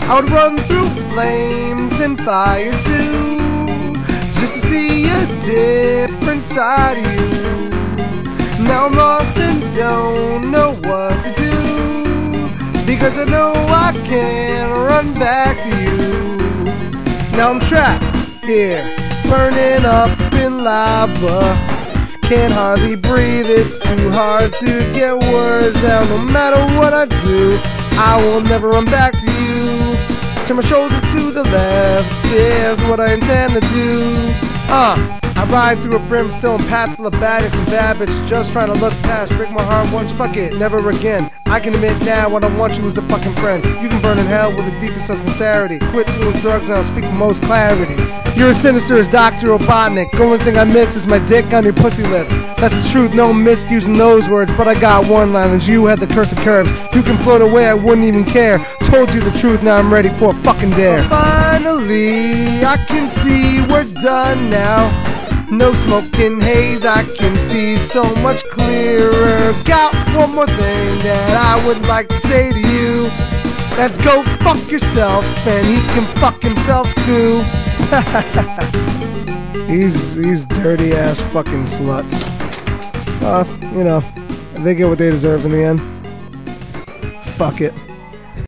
I would run through flames and fire too, just to see a different side of you. Now I'm lost and don't know what to do, because I know I can't run back to you. Now I'm trapped here, burning up in lava. Can't hardly breathe, it's too hard to get words out. No matter what I do, I will never run back to you. Turn my shoulder to the left is what I intend to do. I ride through a brimstone path full of bandits and bad bitches, just trying to look past. Break my heart once, fuck it, never again. I can admit now I don't want you as a fucking friend. You can burn in hell with the deepest of sincerity. Quit doing drugs and I'll speak with most clarity. You're as sinister as Dr. Robotnik. The only thing I miss is my dick on your pussy lips. That's the truth, no misusing those words. But I got one-liners, you had the curse of curves. You can float away, I wouldn't even care. Told you the truth, now I'm ready for a fucking dare. Finally, I can see we're done now. No smoking haze, I can see so much clearer. Got one more thing that I would like to say to you. Let's go fuck yourself, and he can fuck himself too. These dirty ass fucking sluts. You know, they get what they deserve in the end. Fuck it.